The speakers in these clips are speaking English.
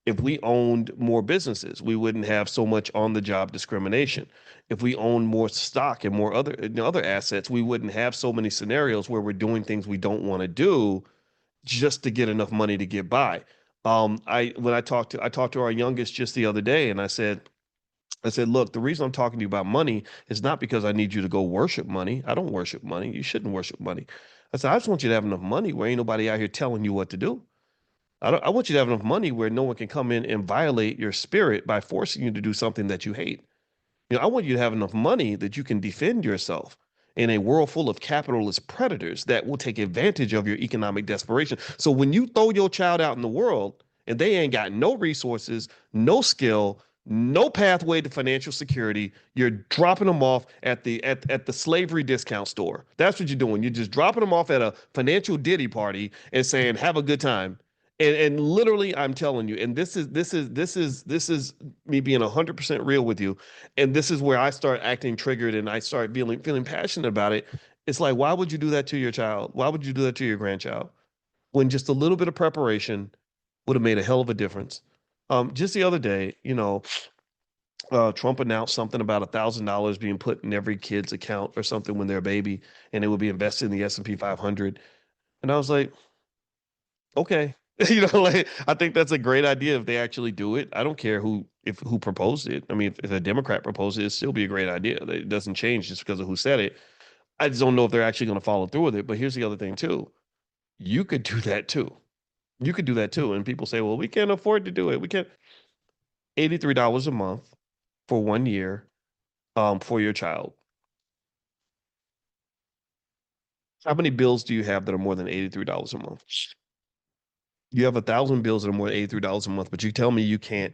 If we owned more businesses, we wouldn't have so much on-the-job discrimination. If we owned more stock and more other assets, we wouldn't have so many scenarios where we're doing things we don't want to do just to get enough money to get by. I talked to our youngest just the other day, and I said, look, the reason I'm talking to you about money is not because I need you to go worship money. I don't worship money. You shouldn't worship money. I said, I just want you to have enough money where ain't nobody out here telling you what to do. I want you to have enough money where no one can come in and violate your spirit by forcing you to do something that you hate. I want you to have enough money that you can defend yourself in a world full of capitalist predators that will take advantage of your economic desperation. So when you throw your child out in the world and they ain't got no resources, no skill, no pathway to financial security, you're dropping them off at the slavery discount store. That's what you're doing. You're just dropping them off at a financial ditty party and saying, "Have a good time." And literally, I'm telling you, and this is me being 100% real with you, and this is where I start acting triggered and I start feeling passionate about it. It's like, why would you do that to your child? Why would you do that to your grandchild? When just a little bit of preparation would have made a hell of a difference. Just the other day, Trump announced something about $1,000 being put in every kid's account or something when they're a baby, and it would be invested in the S&P 500. And I was like, okay. Like I think that's a great idea if they actually do it. I don't care who proposed it. I mean, if a Democrat proposed it, it'd still be a great idea. It doesn't change just because of who said it. I just don't know if they're actually going to follow through with it. But here's the other thing too. You could do that too. You could do that too. And people say, well, we can't afford to do it. We can't. $83 a month for 1 year, for your child. How many bills do you have that are more than $83 a month? You have 1,000 bills that are more than $83 a month, but you tell me you can't,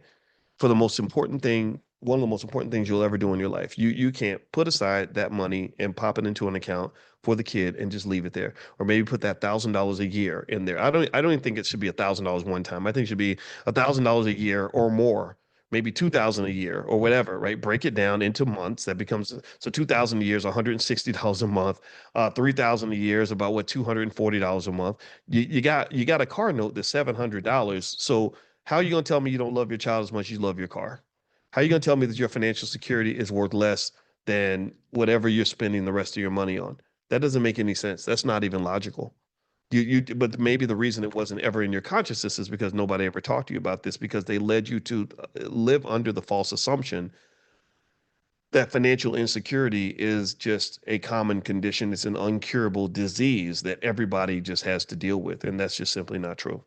for the most important thing, one of the most important things you'll ever do in your life. You can't put aside that money and pop it into an account for the kid and just leave it there. Or maybe put that $1,000 a year in there. I don't even think it should be $1,000 one time. I think it should be $1,000 a year or more, maybe 2,000 a year or whatever, right? Break it down into months. That becomes so 2,000 a year is $160 a month. 3,000 a year is about what, $240 a month. You got a car note that's $700. So how are you going to tell me you don't love your child as much as you love your car? How are you going to tell me that your financial security is worth less than whatever you're spending the rest of your money on? That doesn't make any sense. That's not even logical. But maybe the reason it wasn't ever in your consciousness is because nobody ever talked to you about this because they led you to live under the false assumption that financial insecurity is just a common condition. It's an uncurable disease that everybody just has to deal with. And that's just simply not true.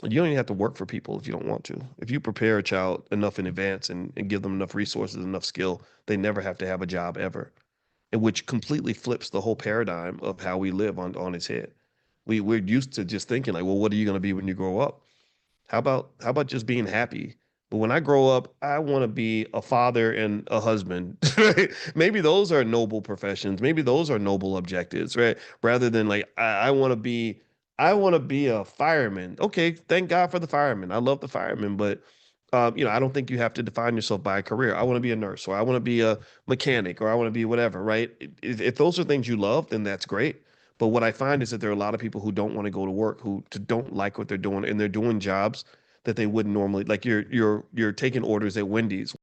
You don't even have to work for people if you don't want to. If you prepare a child enough in advance and give them enough resources, enough skill, they never have to have a job ever. And which completely flips the whole paradigm of how we live on its head. We're used to just thinking like, well, what are you going to be when you grow up? How about just being happy? But when I grow up, I want to be a father and a husband. Right? Maybe those are noble professions. Maybe those are noble objectives, right? Rather than like I want to be a fireman. Okay, thank God for the fireman. I love the fireman, but I don't think you have to define yourself by a career. I want to be a nurse, or I want to be a mechanic, or I want to be whatever, right? If those are things you love, then that's great. But what I find is that there are a lot of people who don't want to go to work, who don't like what they're doing, and they're doing jobs that they wouldn't normally like. You're taking orders at Wendy's